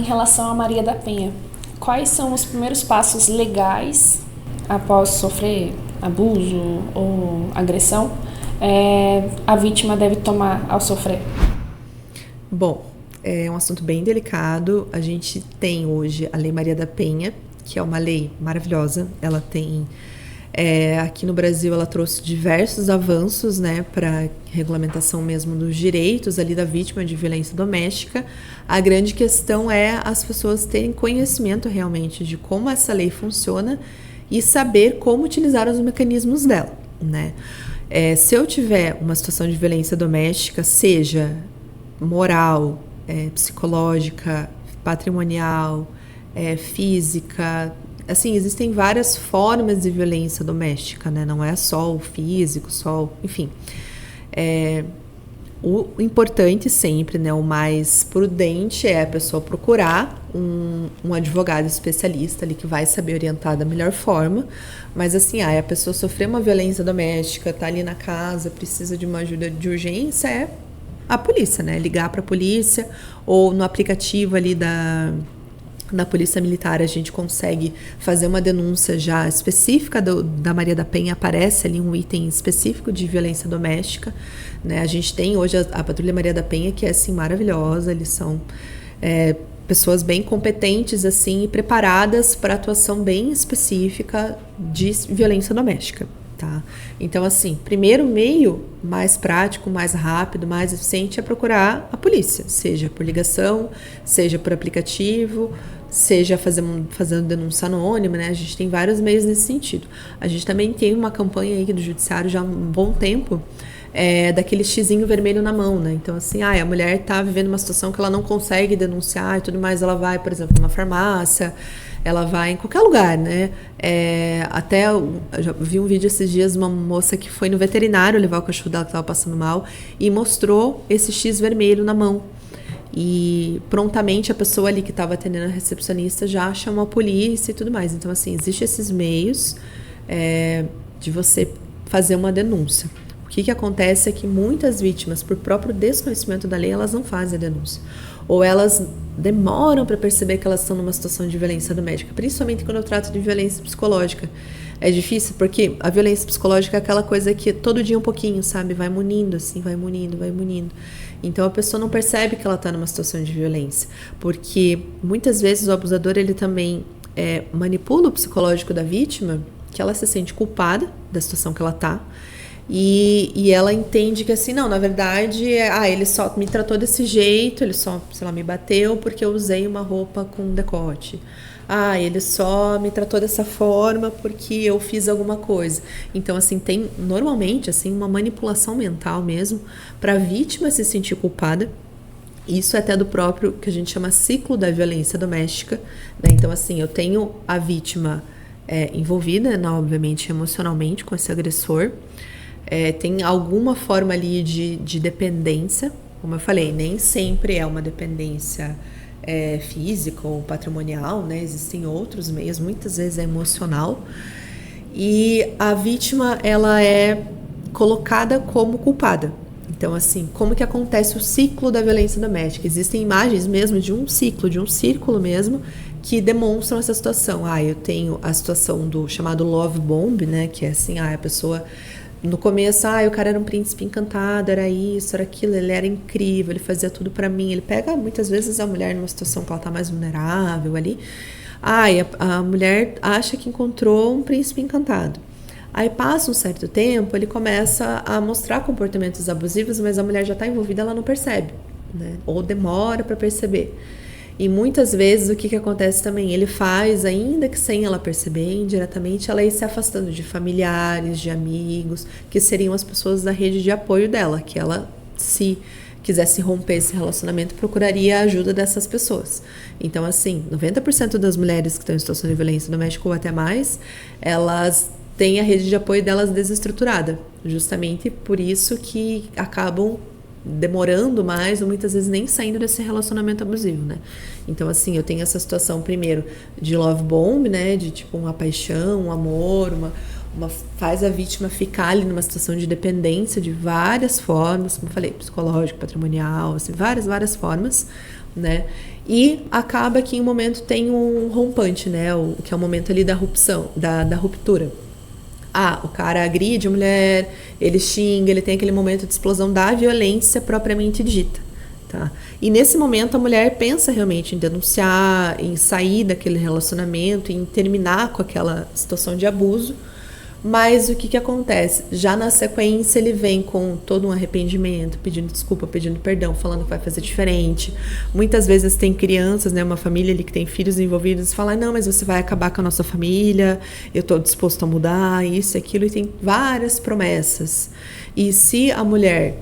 relação a Maria da Penha, quais são os primeiros passos legais após sofrer abuso ou agressão a vítima deve tomar ao sofrer? Bom, é um assunto bem delicado. A gente tem hoje a Lei Maria da Penha, que é uma lei maravilhosa. Ela tem, aqui no Brasil, ela trouxe diversos avanços, né, para regulamentação mesmo dos direitos ali da vítima de violência doméstica. A grande questão é as pessoas terem conhecimento realmente de como essa lei funciona e saber como utilizar os mecanismos dela, né? Se eu tiver uma situação de violência doméstica, seja moral, psicológica, patrimonial, física, assim, existem várias formas de violência doméstica, né? Não é só o físico, enfim. O importante sempre, né, o mais prudente é a pessoa procurar um advogado especialista ali que vai saber orientar da melhor forma. Mas assim, a pessoa sofreu uma violência doméstica, tá ali na casa, precisa de uma ajuda de urgência, a polícia, né? Ligar para a polícia ou no aplicativo ali da Polícia Militar a gente consegue fazer uma denúncia já específica da Maria da Penha, aparece ali um item específico de violência doméstica, né? A gente tem hoje a Patrulha Maria da Penha, que é assim maravilhosa, eles são pessoas bem competentes assim e preparadas para atuação bem específica de violência doméstica. Tá? Então, assim, primeiro meio mais prático, mais rápido, mais eficiente é procurar a polícia, seja por ligação, seja por aplicativo, seja fazendo denúncia anônima, né? A gente tem vários meios nesse sentido. A gente também tem uma campanha aí do Judiciário já há um bom tempo, daquele xizinho vermelho na mão, né? Então, assim, a mulher tá vivendo uma situação que ela não consegue denunciar e tudo mais, ela vai, por exemplo, numa farmácia, ela vai em qualquer lugar, né? Até eu já vi um vídeo esses dias de uma moça que foi no veterinário levar o cachorro dela que estava passando mal e mostrou esse X vermelho na mão. E prontamente a pessoa ali que estava atendendo a recepcionista já chamou a polícia e tudo mais. Então, assim, existem esses meios de você fazer uma denúncia. O que acontece é que muitas vítimas, por próprio desconhecimento da lei, elas não fazem a denúncia. Ou elas demoram para perceber que elas estão numa situação de violência doméstica, principalmente quando eu trato de violência psicológica. É difícil porque a violência psicológica é aquela coisa que todo dia um pouquinho, sabe? Vai munindo, assim, vai munindo. Então a pessoa não percebe que ela está numa situação de violência, porque muitas vezes o abusador ele também manipula o psicológico da vítima, que ela se sente culpada da situação que ela está. E ela entende que assim, não, na verdade, ele só me tratou desse jeito, ele só, sei lá, me bateu porque eu usei uma roupa com decote. Ele só me tratou dessa forma porque eu fiz alguma coisa. Então, assim, tem normalmente assim, uma manipulação mental mesmo para a vítima se sentir culpada. Isso é até do próprio que a gente chama ciclo da violência doméstica, né? Então, assim, eu tenho a vítima envolvida, obviamente, emocionalmente com esse agressor. Tem alguma forma ali de dependência, como eu falei, nem sempre é uma dependência física ou patrimonial, né? Existem outros meios, muitas vezes é emocional. E a vítima, ela é colocada como culpada. Então, assim, como que acontece o ciclo da violência doméstica? Existem imagens mesmo de um ciclo, de um círculo mesmo, que demonstram essa situação. Eu tenho a situação do chamado love bomb, né? Que é assim, a pessoa... No começo, o cara era um príncipe encantado, era isso, era aquilo, ele era incrível, ele fazia tudo pra mim. Ele pega, muitas vezes, a mulher numa situação que ela tá mais vulnerável ali. A mulher acha que encontrou um príncipe encantado. Aí passa um certo tempo, ele começa a mostrar comportamentos abusivos, mas a mulher já tá envolvida, ela não percebe, né? Ou demora pra perceber. E muitas vezes o que acontece também, ele faz, ainda que sem ela perceber, indiretamente, ela ir se afastando de familiares, de amigos, que seriam as pessoas da rede de apoio dela, que ela, se quisesse romper esse relacionamento, procuraria a ajuda dessas pessoas. Então, assim, 90% das mulheres que estão em situação de violência doméstica ou até mais, elas têm a rede de apoio delas desestruturada, justamente por isso que acabam demorando mais ou muitas vezes nem saindo desse relacionamento abusivo, né? Então, assim, eu tenho essa situação primeiro de love bomb, né? De tipo uma paixão, um amor, faz a vítima ficar ali numa situação de dependência de várias formas, como eu falei, psicológico, patrimonial, assim, várias formas, né? E acaba que em um momento tem um rompante, né? Que é o momento ali da ruptura. O cara agride a mulher, ele xinga, ele tem aquele momento de explosão da violência propriamente dita. Tá? E nesse momento a mulher pensa realmente em denunciar, em sair daquele relacionamento, em terminar com aquela situação de abuso. Mas o que acontece? Já na sequência ele vem com todo um arrependimento, pedindo desculpa, pedindo perdão, falando que vai fazer diferente. Muitas vezes tem crianças, né, uma família ali que tem filhos envolvidos, e fala, não, mas você vai acabar com a nossa família, eu estou disposto a mudar, isso e aquilo, e tem várias promessas. E se a mulher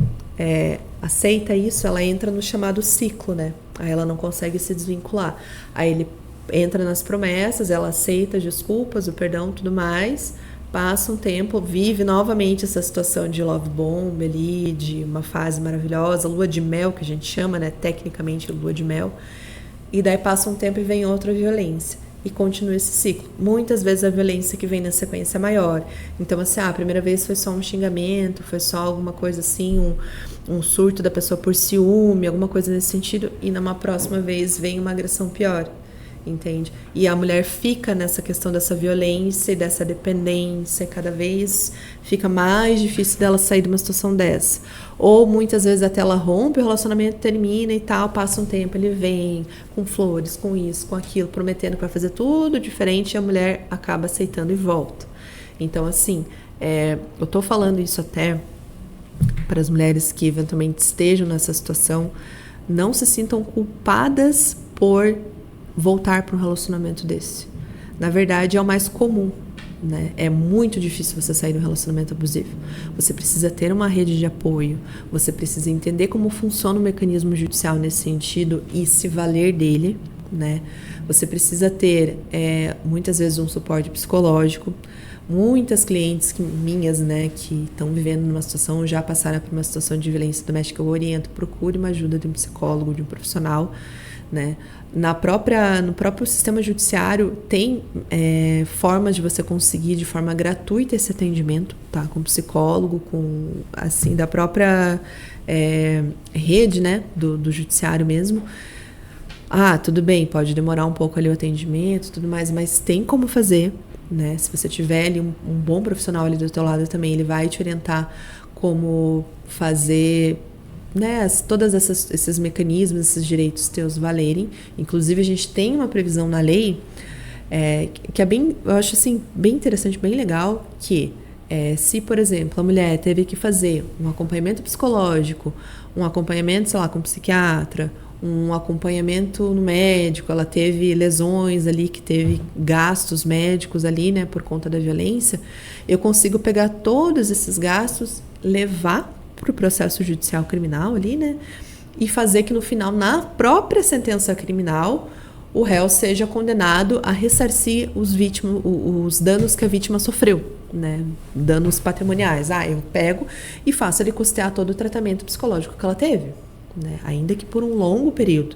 aceita isso, ela entra no chamado ciclo, né? Aí ela não consegue se desvincular. Aí ele entra nas promessas, ela aceita as desculpas, o perdão, tudo mais. Passa um tempo, vive novamente essa situação de love bomb ali, de uma fase maravilhosa, lua de mel, que a gente chama, né? Tecnicamente lua de mel. E daí passa um tempo e vem outra violência. E continua esse ciclo. Muitas vezes a violência que vem na sequência é maior. Então, assim, a primeira vez foi só um xingamento, foi só alguma coisa assim, um surto da pessoa por ciúme, alguma coisa nesse sentido. E numa próxima vez vem uma agressão pior. Entende? E a mulher fica nessa questão dessa violência e dessa dependência, cada vez fica mais difícil dela sair de uma situação dessa. Ou muitas vezes até ela rompe, o relacionamento termina e tal, passa um tempo, ele vem com flores, com isso, com aquilo, prometendo que vai fazer tudo diferente e a mulher acaba aceitando e volta. Então, assim, eu tô falando isso até para as mulheres que eventualmente estejam nessa situação, não se sintam culpadas por voltar para um relacionamento desse. Na verdade, é o mais comum, né? É muito difícil você sair de um relacionamento abusivo. Você precisa ter uma rede de apoio, você precisa entender como funciona o mecanismo judicial nesse sentido e se valer dele, né? Você precisa ter, muitas vezes, um suporte psicológico. Muitas clientes minhas, né, que estão vivendo numa situação, já passaram por uma situação de violência doméstica, eu oriento, procure uma ajuda de um psicólogo, de um profissional, né? No próprio sistema judiciário tem formas de você conseguir de forma gratuita esse atendimento, tá? Com psicólogo, com assim da própria rede, né? Do judiciário mesmo. Tudo bem, pode demorar um pouco ali o atendimento, tudo mais, mas tem como fazer, né? Se você tiver ali um bom profissional ali do teu lado também, ele vai te orientar como fazer, né, todos esses mecanismos, esses direitos teus valerem. Inclusive, a gente tem uma previsão na lei que é bem, eu acho assim, bem interessante, bem legal, que se, por exemplo, a mulher teve que fazer um acompanhamento psicológico, um acompanhamento, sei lá, com um psiquiatra, um acompanhamento no médico, ela teve lesões ali, que teve gastos médicos ali, né, por conta da violência, eu consigo pegar todos esses gastos, levar para o processo judicial criminal ali, né? E fazer que no final, na própria sentença criminal, o réu seja condenado a ressarcir os danos que a vítima sofreu, né? Danos patrimoniais. Eu pego e faço ele custear todo o tratamento psicológico que ela teve, né? Ainda que por um longo período.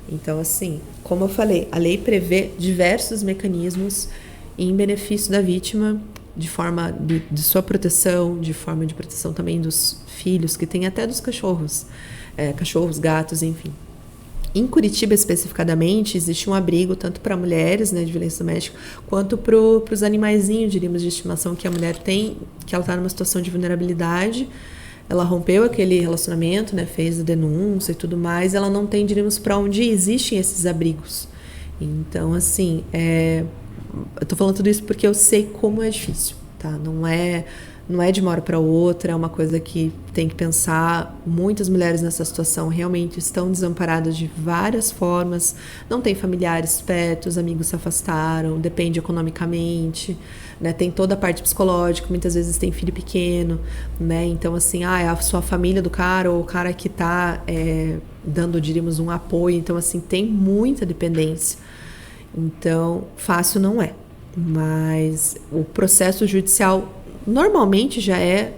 Então, assim, como eu falei, a lei prevê diversos mecanismos em benefício da vítima, de forma de sua proteção, de forma de proteção também dos filhos, que tem até dos cachorros, gatos, enfim. Em Curitiba, especificadamente, existe um abrigo tanto para mulheres, né, de violência doméstica, quanto para os animaizinhos, diríamos, de estimação que a mulher tem, que ela está numa situação de vulnerabilidade, ela rompeu aquele relacionamento, né, fez a denúncia e tudo mais, ela não tem, diríamos, para onde existem esses abrigos. Então, assim, eu tô falando tudo isso porque eu sei como é difícil, tá? Não é de uma hora para outra, é uma coisa que tem que pensar. Muitas mulheres nessa situação realmente estão desamparadas de várias formas, não tem familiares perto, os amigos se afastaram, depende economicamente, né? Tem toda a parte psicológica, muitas vezes tem filho pequeno, né? Então, assim, é a sua família do cara ou o cara que tá dando, diríamos, um apoio. Então, assim, tem muita dependência. Então, fácil não é, mas o processo judicial normalmente já é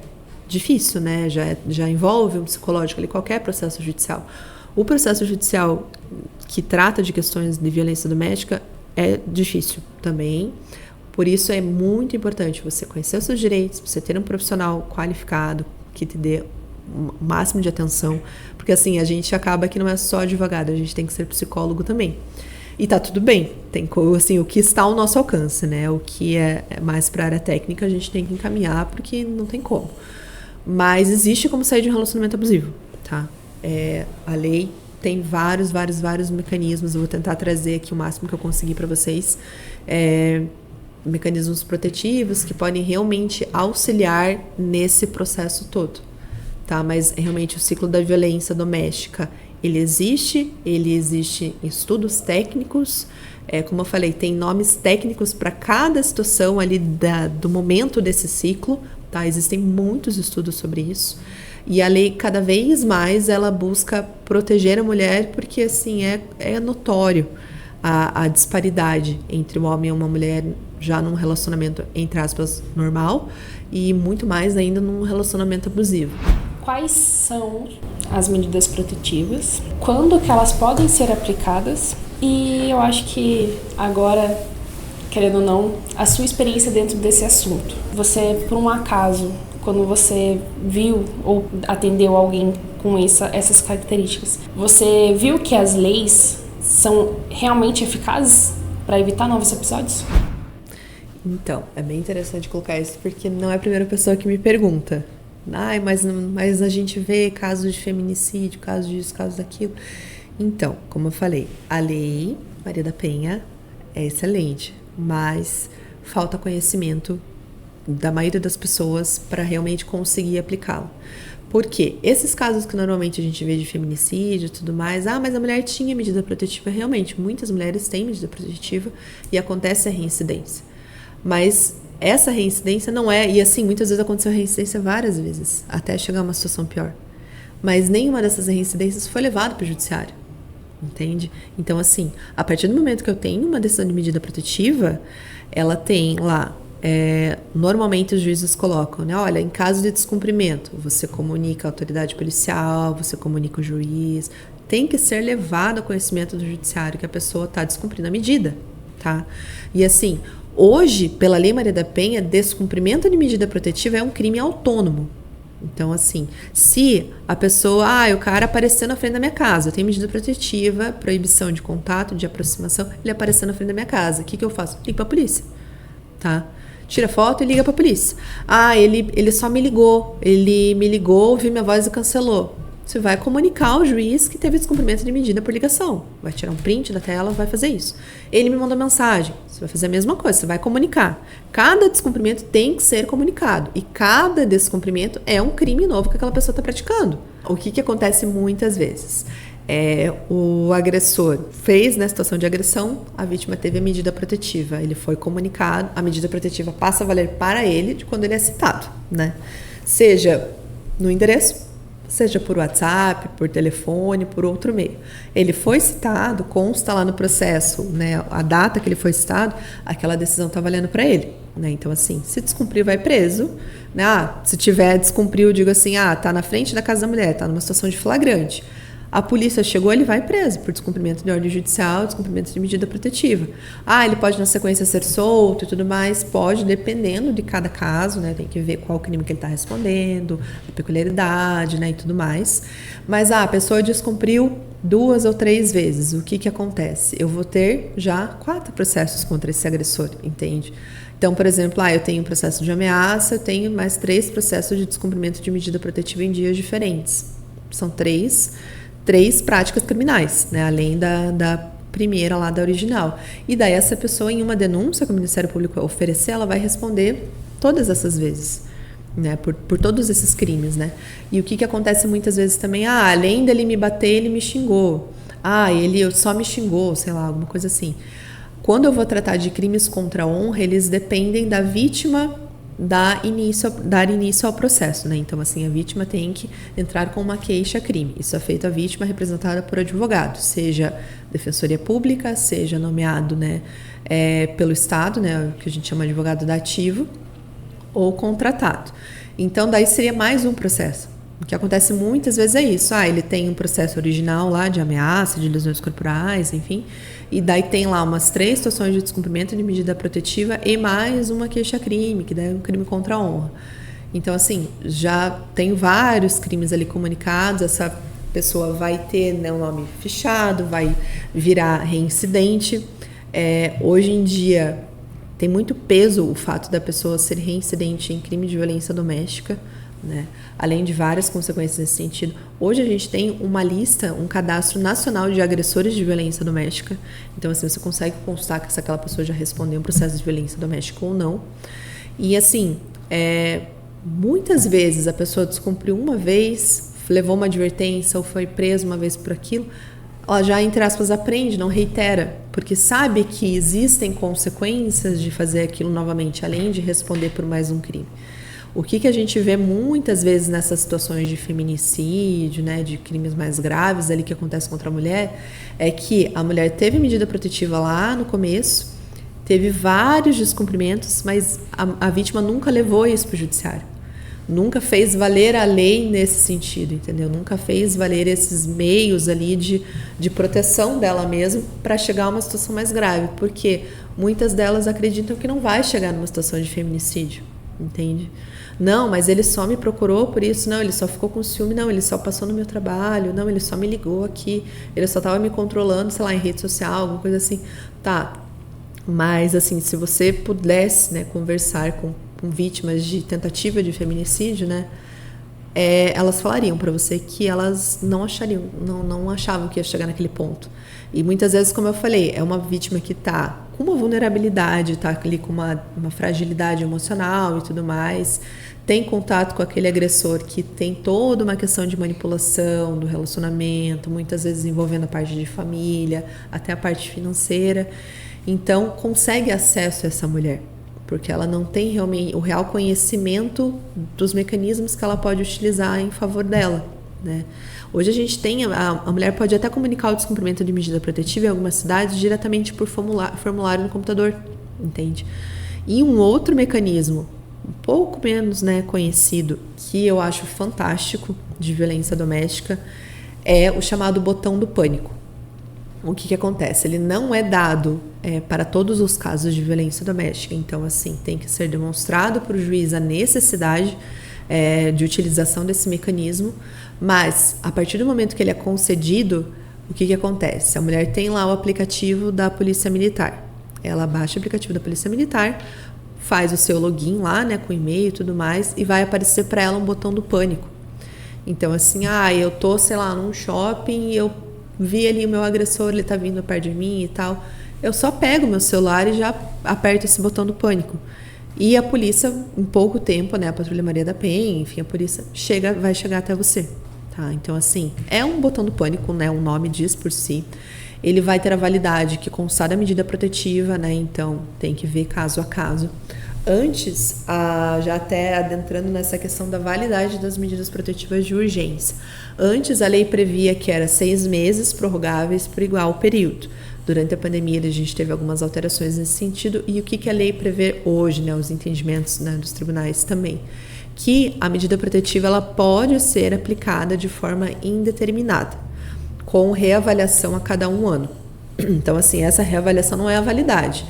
difícil, né? Já envolve um psicológico ali, qualquer processo judicial. O processo judicial que trata de questões de violência doméstica é difícil também, Por isso é muito importante você conhecer os seus direitos, você ter um profissional qualificado que te dê o máximo de atenção, porque assim, a gente acaba que não é só advogado, a gente tem que ser psicólogo também. E tá tudo bem, tem assim, o que está ao nosso alcance, né? O que é mais para a área técnica, a gente tem que encaminhar, porque não tem como. Mas existe como sair de um relacionamento abusivo, tá? A lei tem vários mecanismos, eu vou tentar trazer aqui o máximo que eu conseguir para vocês. Mecanismos protetivos que podem realmente auxiliar nesse processo todo, tá? Mas realmente o ciclo da violência doméstica, ele existe em estudos técnicos, como eu falei, tem nomes técnicos para cada situação ali do momento desse ciclo, tá? Existem muitos estudos sobre isso. E a lei, cada vez mais, ela busca proteger a mulher, porque assim, é notório a disparidade entre um homem e uma mulher já num relacionamento, entre aspas, normal, e muito mais ainda num relacionamento abusivo. Quais são as medidas protetivas? Quando que elas podem ser aplicadas? E eu acho que agora, querendo ou não, a sua experiência dentro desse assunto. Você, por um acaso, quando você viu ou atendeu alguém com essas características, você viu que as leis são realmente eficazes para evitar novos episódios? Então, é bem interessante colocar isso, porque não é a primeira pessoa que me pergunta. Mas a gente vê casos de feminicídio, casos disso, casos daquilo. Então, como eu falei, a lei Maria da Penha é excelente, mas falta conhecimento da maioria das pessoas para realmente conseguir aplicá-la. Por quê? Esses casos que normalmente a gente vê de feminicídio e tudo mais, mas a mulher tinha medida protetiva. Realmente, muitas mulheres têm medida protetiva e acontece a reincidência. Mas essa reincidência não é... E assim, muitas vezes aconteceu a reincidência várias vezes, até chegar a uma situação pior. Mas nenhuma dessas reincidências foi levada para o judiciário. Entende? Então, assim, a partir do momento que eu tenho uma decisão de medida protetiva, ela tem lá... normalmente os juízes colocam, né? Olha, em caso de descumprimento, você comunica a autoridade policial, você comunica o juiz, tem que ser levado ao conhecimento do judiciário que a pessoa está descumprindo a medida, tá? E assim, hoje, pela Lei Maria da Penha, descumprimento de medida protetiva é um crime autônomo. Então, assim, se a pessoa, o cara apareceu na frente da minha casa, eu tenho medida protetiva, proibição de contato, de aproximação, ele apareceu na frente da minha casa, o que eu faço? Ligo pra polícia, tá? Tira foto e liga pra polícia. Ele só me ligou. Ele me ligou, ouviu minha voz e cancelou. Você vai comunicar ao juiz que teve descumprimento de medida por ligação. Vai tirar um print da tela, vai fazer isso. Ele me mandou mensagem. Você vai fazer a mesma coisa, você vai comunicar. Cada descumprimento tem que ser comunicado. E cada descumprimento é um crime novo que aquela pessoa está praticando. O que acontece muitas vezes? O agressor fez, na situação de agressão, a vítima teve a medida protetiva, ele foi comunicado, a medida protetiva passa a valer para ele de quando ele é citado, né? Seja no endereço, seja por WhatsApp, por telefone, por outro meio. Ele foi citado, consta lá no processo, né, a data que ele foi citado, aquela decisão está valendo para ele, né? Então, assim, se descumprir, vai preso, né? Se tiver descumpriu, digo assim, tá na frente da casa da mulher, tá numa situação de flagrante. A polícia chegou, ele vai preso por descumprimento de ordem judicial, descumprimento de medida protetiva. Ele pode na sequência ser solto e tudo mais? Pode, dependendo de cada caso, né? Tem que ver qual crime que ele está respondendo, a peculiaridade, né? E tudo mais. Mas a pessoa descumpriu 2 ou 3 vezes. O que acontece? Eu vou ter já 4 processos contra esse agressor, entende? Então, por exemplo, eu tenho um processo de ameaça, eu tenho mais 3 processos de descumprimento de medida protetiva em dias diferentes. São 3 práticas criminais, né? Além da primeira lá, da original. E daí essa pessoa, em uma denúncia que o Ministério Público oferecer, ela vai responder todas essas vezes, né? Por todos esses crimes, né? E o que acontece muitas vezes também, além dele me bater, ele me xingou. Ele só me xingou, sei lá, alguma coisa assim. Quando eu vou tratar de crimes contra a honra, eles dependem da vítima dar início ao processo, né? Então, assim, a vítima tem que entrar com uma queixa-crime. Isso é feito a vítima representada por advogado, seja defensoria pública, seja nomeado, né, pelo Estado, né, que a gente chama de advogado dativo, ou contratado. Então, daí seria mais um processo. O que acontece muitas vezes é isso. Ele tem um processo original lá de ameaça, de lesões corporais, enfim. E daí tem lá umas 3 situações de descumprimento de medida protetiva e mais uma queixa-crime, que daí é um crime contra a honra. Então, assim, já tem vários crimes ali comunicados, essa pessoa vai ter, né, um nome fichado, vai virar reincidente. Hoje em dia, tem muito peso o fato da pessoa ser reincidente em crime de violência doméstica, né? Além de várias consequências nesse sentido. Hoje a gente tem uma lista, um cadastro nacional de agressores de violência doméstica. Então, assim, você consegue constar que se aquela pessoa já respondeu um processo de violência doméstica ou não. E, assim, muitas vezes a pessoa descumpriu uma vez, levou uma advertência ou foi presa uma vez por aquilo, ela já, entre aspas, aprende, não reitera, porque sabe que existem consequências de fazer aquilo novamente, além de responder por mais um crime. O que a gente vê muitas vezes nessas situações de feminicídio, né, de crimes mais graves ali que acontecem contra a mulher, é que a mulher teve medida protetiva lá no começo, teve vários descumprimentos, mas a vítima nunca levou isso para o judiciário. Nunca fez valer a lei nesse sentido, entendeu? Nunca fez valer esses meios ali de proteção dela mesma para chegar a uma situação mais grave, porque muitas delas acreditam que não vai chegar numa situação de feminicídio, entende? Não, mas ele só me procurou por isso, não, ele só ficou com ciúme, não, ele só passou no meu trabalho, não, ele só me ligou aqui, ele só estava me controlando, sei lá, em rede social, alguma coisa assim. Tá, mas assim, se você pudesse, né, conversar com vítimas de tentativa de feminicídio, né, elas falariam para você que elas não achavam que ia chegar naquele ponto. E muitas vezes, como eu falei, é uma vítima que está com uma vulnerabilidade, está ali com uma fragilidade emocional e tudo mais, tem contato com aquele agressor que tem toda uma questão de manipulação do relacionamento, muitas vezes envolvendo a parte de família, até a parte financeira. Então, consegue acesso a essa mulher, porque ela não tem realmente o real conhecimento dos mecanismos que ela pode utilizar em favor dela, né? Hoje a gente tem, a mulher pode até comunicar o descumprimento de medida protetiva em algumas cidades diretamente por formulário no computador, entende? E um outro mecanismo, um pouco menos, né, conhecido, que eu acho fantástico de violência doméstica, é o chamado botão do pânico. O que acontece? Ele não é dado para todos os casos de violência doméstica. Então, assim, tem que ser demonstrado para o juiz a necessidade de utilização desse mecanismo. Mas, a partir do momento que ele é concedido, o que acontece? A mulher tem lá o aplicativo da Polícia Militar. Ela baixa o aplicativo da Polícia Militar, faz o seu login lá, né, com e-mail e tudo mais, e vai aparecer para ela um botão do pânico. Então, assim, eu tô, sei lá, num shopping e eu vi ali o meu agressor, ele tá vindo perto de mim e tal. Eu só pego meu celular e já aperto esse botão do pânico. E a polícia, em pouco tempo, né, a Patrulha Maria da Penha, enfim, a polícia vai chegar até você. Tá? Então, assim, é um botão do pânico, né, o nome diz por si. Ele vai ter a validade que constar da medida protetiva, né, então tem que ver caso a caso. Antes, já até adentrando nessa questão da validade das medidas protetivas de urgência. Antes, a lei previa que era 6 meses prorrogáveis por igual período. Durante a pandemia, a gente teve algumas alterações nesse sentido. E o que a lei prevê hoje, né, os entendimentos, né, dos tribunais também? Que a medida protetiva ela pode ser aplicada de forma indeterminada, com reavaliação a cada 1 ano. Então, assim, essa reavaliação não é a validade.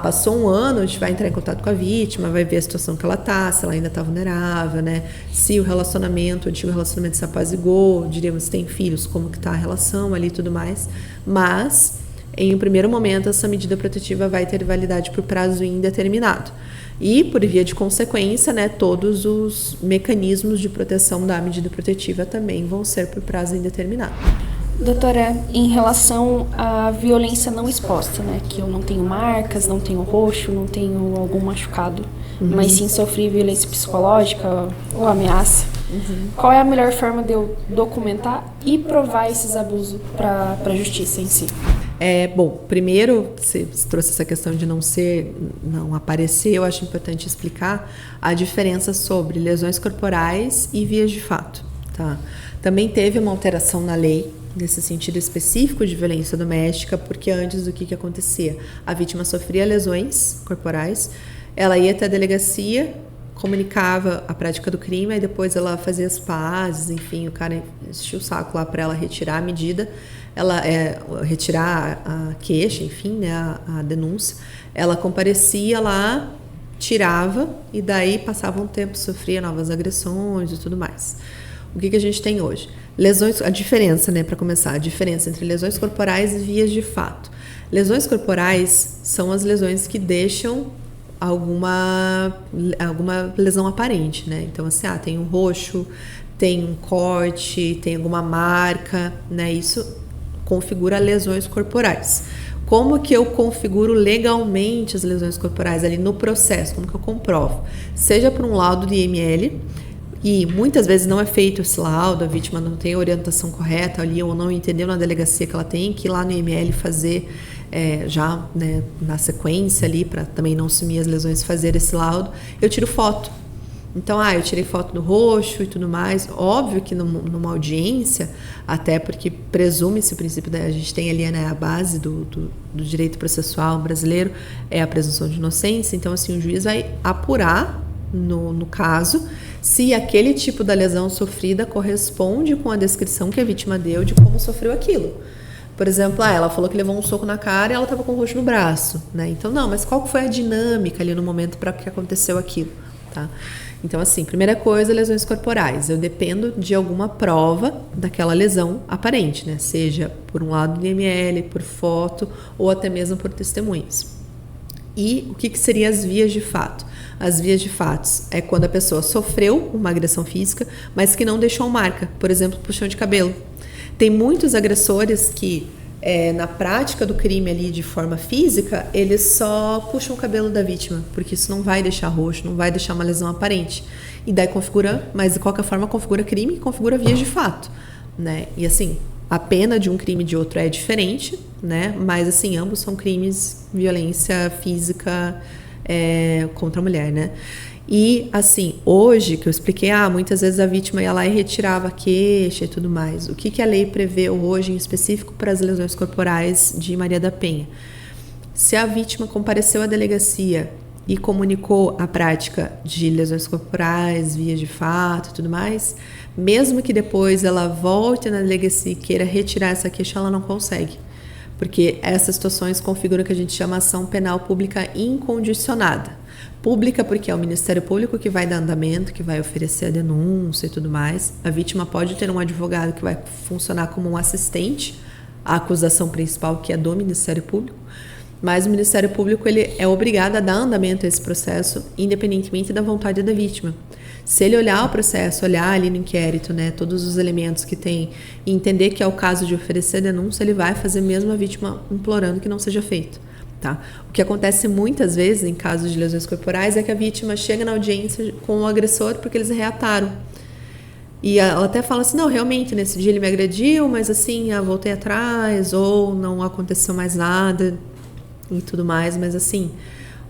Passou 1 ano, a gente vai entrar em contato com a vítima, vai ver a situação que ela está, se ela ainda está vulnerável, né? Se o antigo relacionamento se apaziguou, diríamos, se tem filhos, como que está a relação ali e tudo mais. Mas, em um primeiro momento, essa medida protetiva vai ter validade por prazo indeterminado. E, por via de consequência, né, todos os mecanismos de proteção da medida protetiva também vão ser por prazo indeterminado. Doutora, em relação à violência não exposta, né? Que eu não tenho marcas, não tenho roxo, não tenho algum machucado, mas sim sofri violência psicológica ou ameaça. Qual é a melhor forma de eu documentar e provar esses abusos para a justiça em si? Bom, primeiro, você trouxe essa questão de não aparecer, eu acho importante explicar a diferença sobre lesões corporais e vias de fato. Tá? Também teve uma alteração na lei, nesse sentido específico de violência doméstica, porque antes o que acontecia? A vítima sofria lesões corporais, ela ia até a delegacia, comunicava a prática do crime, aí depois ela fazia as pazes, enfim, o cara enchia o saco lá para ela retirar a medida, ela retirar a queixa, enfim, né, a denúncia, ela comparecia lá, tirava e daí passava um tempo, sofria novas agressões e tudo mais. O que a gente tem hoje? Lesões, a diferença, né, para começar, a diferença entre lesões corporais e vias de fato. Lesões corporais são as lesões que deixam alguma lesão aparente, né? Então, assim, tem um roxo, tem um corte, tem alguma marca, né? Isso configura lesões corporais. Como que eu configuro legalmente as lesões corporais ali no processo? Como que eu comprovo? Seja por um laudo de IML, e muitas vezes não é feito esse laudo, a vítima não tem a orientação correta ali ou não entendeu na delegacia que ela tem que ir lá no IML fazer já, né, na sequência ali, para também não sumir as lesões, fazer esse laudo, eu tiro foto. Então, eu tirei foto do roxo e tudo mais. Óbvio que numa audiência, até porque presume-se o princípio, a gente tem ali, né, a base do direito processual brasileiro, é a presunção de inocência. Então, assim, o juiz vai apurar no caso se aquele tipo da lesão sofrida corresponde com a descrição que a vítima deu de como sofreu aquilo. Por exemplo, ela falou que levou um soco na cara e ela estava com o roxo no braço, né? Então, não, mas qual foi a dinâmica ali no momento para que aconteceu aquilo, tá? Então, assim, primeira coisa, lesões corporais. Eu dependo de alguma prova daquela lesão aparente, né? Seja por um lado de IML, por foto ou até mesmo por testemunhas. E o que seriam as vias de fato? As vias de fatos é quando a pessoa sofreu uma agressão física, mas que não deixou marca, por exemplo, puxão de cabelo. Tem muitos agressores que, na prática do crime ali de forma física, eles só puxam o cabelo da vítima, porque isso não vai deixar roxo, não vai deixar uma lesão aparente. E daí configura, mas de qualquer forma configura crime e configura vias de fato, né? E assim, a pena de um crime e de outro é diferente, né? Mas assim, ambos são crimes, violência física contra a mulher, né? E, assim, hoje, que eu expliquei, muitas vezes a vítima ia lá e retirava a queixa e tudo mais. O que a lei prevê hoje, em específico, para as lesões corporais de Maria da Penha? Se a vítima compareceu à delegacia e comunicou a prática de lesões corporais, vias de fato e tudo mais, mesmo que depois ela volte na delegacia e queira retirar essa queixa, ela não consegue. Porque essas situações configuram o que a gente chama ação penal pública incondicionada. Pública porque é o Ministério Público que vai dar andamento, que vai oferecer a denúncia e tudo mais. A vítima pode ter um advogado que vai funcionar como um assistente à acusação principal, que é do Ministério Público. Mas o Ministério Público ele é obrigado a dar andamento a esse processo, independentemente da vontade da vítima. Se ele olhar o processo, olhar ali no inquérito, né, todos os elementos que tem, e entender que é o caso de oferecer denúncia, ele vai fazer mesmo a vítima implorando que não seja feito. Tá? O que acontece muitas vezes em casos de lesões corporais é que a vítima chega na audiência com o agressor porque eles reataram. E ela até fala assim, não, realmente, nesse dia ele me agrediu, mas assim, eu voltei atrás, ou não aconteceu mais nada e tudo mais, mas assim,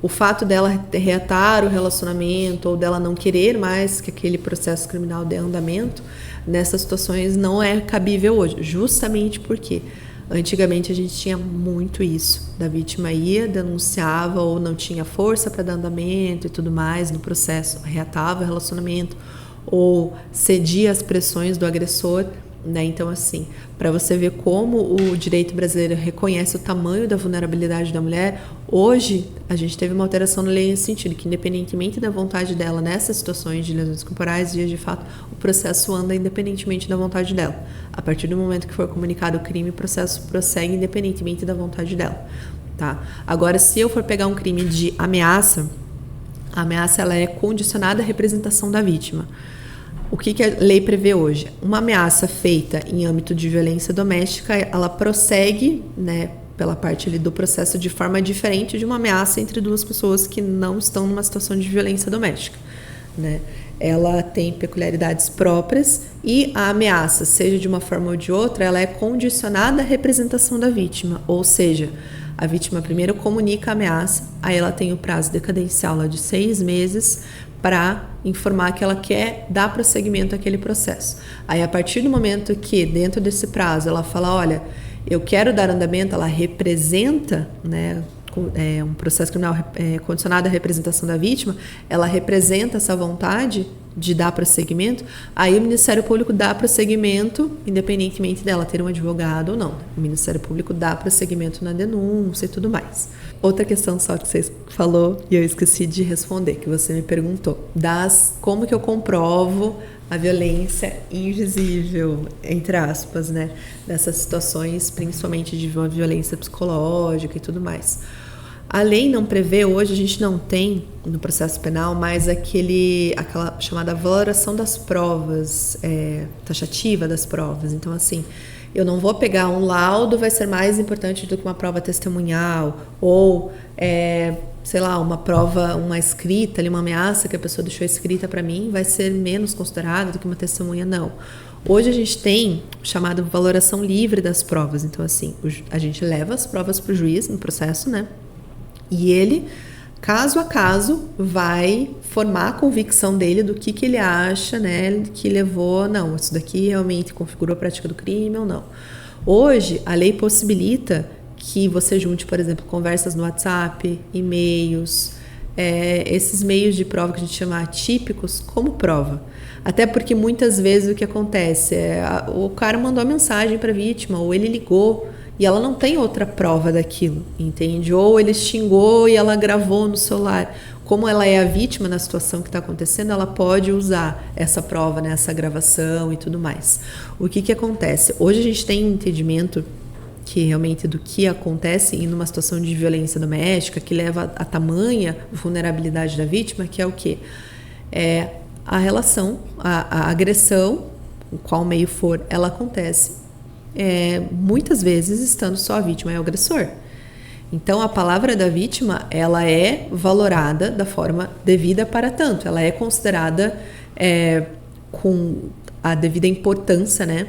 o fato dela reatar o relacionamento ou dela não querer mais que aquele processo criminal dê andamento, nessas situações não é cabível hoje, justamente porque antigamente a gente tinha muito isso, da vítima ia, denunciava ou não tinha força para dar andamento e tudo mais no processo, reatava o relacionamento ou cedia às pressões do agressor, né? Então assim, para você ver como o direito brasileiro reconhece o tamanho da vulnerabilidade da mulher, hoje a gente teve uma alteração na lei nesse sentido, que independentemente da vontade dela nessas situações de lesões corporais, vias de fato, o processo anda independentemente da vontade dela. A partir do momento que for comunicado o crime, o processo prossegue independentemente da vontade dela, tá? Agora, se eu for pegar um crime de ameaça, a ameaça ela é condicionada à representação da vítima. O que a lei prevê hoje? Uma ameaça feita em âmbito de violência doméstica, ela prossegue, né, pela parte ali do processo de forma diferente de uma ameaça entre duas pessoas que não estão numa situação de violência doméstica, né? Ela tem peculiaridades próprias e a ameaça, seja de uma forma ou de outra, ela é condicionada à representação da vítima, ou seja, a vítima primeiro comunica a ameaça, aí ela tem o prazo decadencial lá de 6 meses para informar que ela quer dar prosseguimento àquele processo. Aí, a partir do momento que, dentro desse prazo, ela fala, olha, eu quero dar andamento, ela representa, né, um processo criminal condicionado à representação da vítima, ela representa essa vontade de dar prosseguimento, aí o Ministério Público dá prosseguimento, independentemente dela ter um advogado ou não. O Ministério Público dá prosseguimento na denúncia e tudo mais. Outra questão só que você falou e eu esqueci de responder, que você me perguntou, como que eu comprovo a violência invisível, entre aspas, né, dessas situações, principalmente de uma violência psicológica e tudo mais. A lei não prevê, hoje a gente não tem no processo penal mais aquela chamada valoração das provas, taxativa das provas. Então, assim, eu não vou pegar um laudo, vai ser mais importante do que uma prova testemunhal, ou, sei lá, uma prova, uma escrita, uma ameaça que a pessoa deixou escrita para mim, vai ser menos considerada do que uma testemunha, não. Hoje a gente tem chamado valoração livre das provas. Então, assim, a gente leva as provas para o juiz no processo, né? E ele, caso a caso, vai formar a convicção dele do que ele acha, né, que levou, não, isso daqui realmente configurou a prática do crime ou não. Hoje, a lei possibilita que você junte, por exemplo, conversas no WhatsApp, e-mails, esses meios de prova que a gente chama atípicos como prova. Até porque muitas vezes o que acontece o cara mandou uma mensagem para a vítima, ou ele ligou, e ela não tem outra prova daquilo, entende? Ou ele xingou e ela gravou no celular. Como ela é a vítima na situação que está acontecendo, ela pode usar essa prova, né, essa gravação e tudo mais. O que acontece? Hoje a gente tem um entendimento que realmente do que acontece em uma situação de violência doméstica, que leva a tamanha vulnerabilidade da vítima, que é o quê? A relação, a agressão, qual meio for, ela acontece muitas vezes estando só a vítima e o agressor. Então a palavra da vítima, ela é valorada da forma devida para tanto, ela é considerada com a devida importância, né,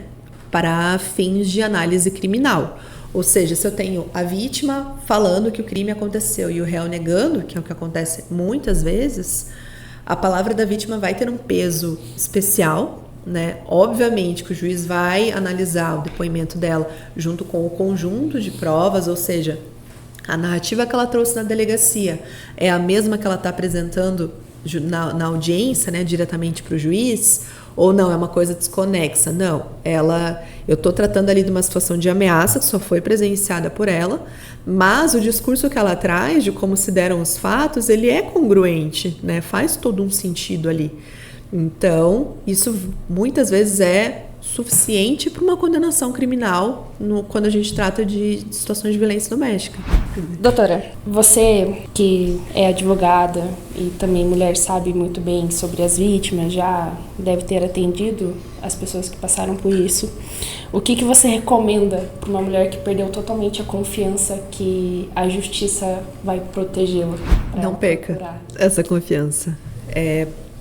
para fins de análise criminal. Ou seja, se eu tenho a vítima falando que o crime aconteceu e o réu negando, que é o que acontece muitas vezes, a palavra da vítima vai ter um peso especial, né? Obviamente que o juiz vai analisar o depoimento dela junto com o conjunto de provas, ou seja, a narrativa que ela trouxe na delegacia é a mesma que ela está apresentando na audiência, né, diretamente para o juiz, ou não, é uma coisa desconexa. Não, eu estou tratando ali de uma situação de ameaça que só foi presenciada por ela, mas o discurso que ela traz de como se deram os fatos, ele é congruente, né? Faz todo um sentido ali. Então, isso muitas vezes é suficiente para uma condenação criminal quando a gente trata de situações de violência doméstica. Doutora, você que é advogada e também mulher sabe muito bem sobre as vítimas, já deve ter atendido as pessoas que passaram por isso. O que você recomenda para uma mulher que perdeu totalmente a confiança que a justiça vai protegê-la? Não perca essa confiança.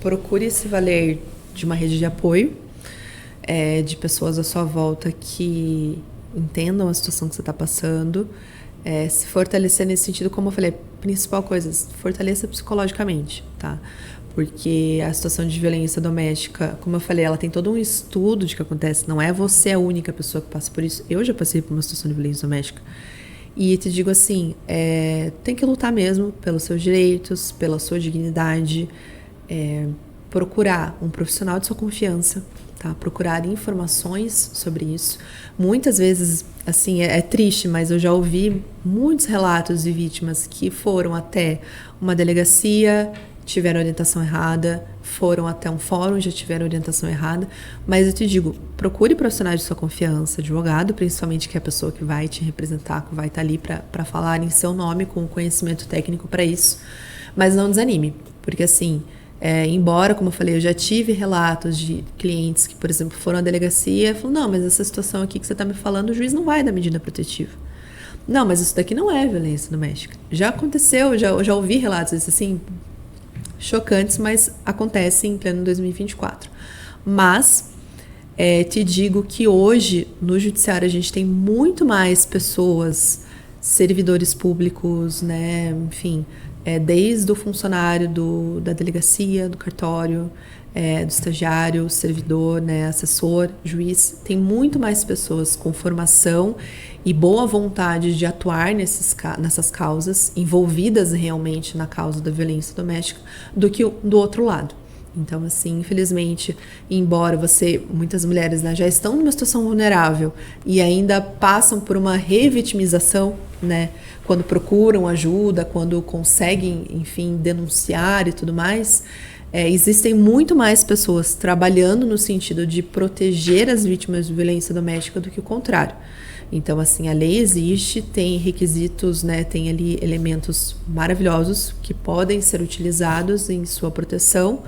Procure se valer de uma rede de apoio, de pessoas à sua volta que entendam a situação que você está passando, se fortalecer nesse sentido, como eu falei, principal coisa, fortaleça psicologicamente, tá? Porque a situação de violência doméstica, como eu falei, ela tem todo um estudo de que acontece, não é você a única pessoa que passa por isso. Eu já passei por uma situação de violência doméstica. E te digo assim, tem que lutar mesmo pelos seus direitos, pela sua dignidade, procurar um profissional de sua confiança, tá? Procurar informações sobre isso. Muitas vezes, assim, é triste, mas eu já ouvi muitos relatos de vítimas que foram até uma delegacia, tiveram orientação errada, foram até um fórum, já tiveram orientação errada, mas eu te digo, procure profissionais de sua confiança, advogado, principalmente, que é a pessoa que vai te representar, que vai estar ali para falar em seu nome, com conhecimento técnico para isso, mas não desanime, porque assim, embora, como eu falei, eu já tive relatos de clientes que, por exemplo, foram à delegacia e falaram, não, mas essa situação aqui que você está me falando, o juiz não vai dar medida protetiva. Não, mas isso daqui não é violência doméstica. Já aconteceu, eu já ouvi relatos assim, chocantes, mas acontecem em pleno 2024. Mas te digo que hoje, no judiciário, a gente tem muito mais pessoas, servidores públicos, né, enfim, desde o funcionário da delegacia, do cartório, do estagiário, servidor, né, assessor, juiz. Tem muito mais pessoas com formação e boa vontade de atuar nessas causas, envolvidas realmente na causa da violência doméstica, do que do outro lado. Então, assim, infelizmente, embora muitas mulheres, né, já estão numa situação vulnerável e ainda passam por uma revitimização, né, quando procuram ajuda, quando conseguem, enfim, denunciar e tudo mais, existem muito mais pessoas trabalhando no sentido de proteger as vítimas de violência doméstica do que o contrário. Então, assim, a lei existe, tem requisitos, né, tem ali elementos maravilhosos que podem ser utilizados em sua proteção.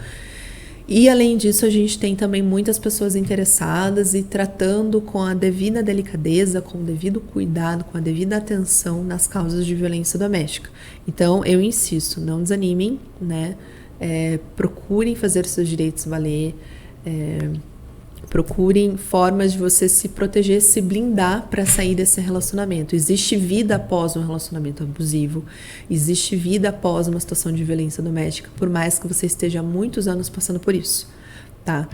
E, além disso, a gente tem também muitas pessoas interessadas e tratando com a devida delicadeza, com o devido cuidado, com a devida atenção nas causas de violência doméstica. Então, eu insisto, não desanimem, né? Procurem fazer seus direitos valer, procurem formas de você se proteger, se blindar para sair desse relacionamento. Existe vida após um relacionamento abusivo, existe vida após uma situação de violência doméstica, por mais que você esteja há muitos anos passando por isso, tá?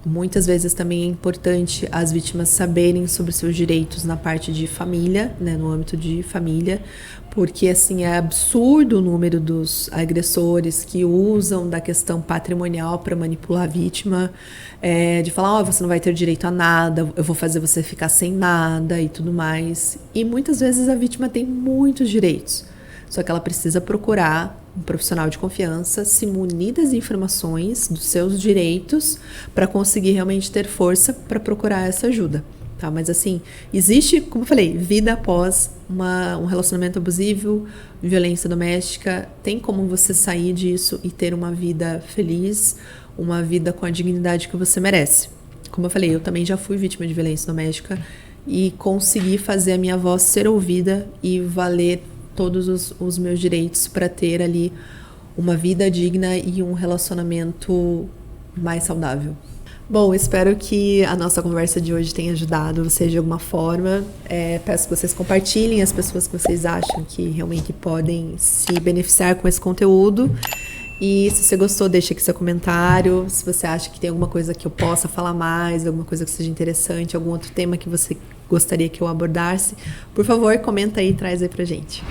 Muitas vezes também é importante as vítimas saberem sobre seus direitos na parte de família, né, no âmbito de família, porque assim é absurdo o número dos agressores que usam da questão patrimonial para manipular a vítima, de falar, você não vai ter direito a nada, eu vou fazer você ficar sem nada e tudo mais. E muitas vezes a vítima tem muitos direitos, só que ela precisa procurar um profissional de confiança, se munir das informações, dos seus direitos, para conseguir realmente ter força para procurar essa ajuda. Tá? Mas assim, existe, como eu falei, vida após um relacionamento abusivo, violência doméstica, tem como você sair disso e ter uma vida feliz, uma vida com a dignidade que você merece. Como eu falei, eu também já fui vítima de violência doméstica e consegui fazer a minha voz ser ouvida e valer todos os meus direitos para ter ali uma vida digna e um relacionamento mais saudável. Bom, espero que a nossa conversa de hoje tenha ajudado você de alguma forma. Peço que vocês compartilhem as pessoas que vocês acham que realmente podem se beneficiar com esse conteúdo. E se você gostou, deixa aqui seu comentário. Se você acha que tem alguma coisa que eu possa falar mais, alguma coisa que seja interessante, algum outro tema que você gostaria que eu abordasse, por favor, comenta aí e traz aí pra gente.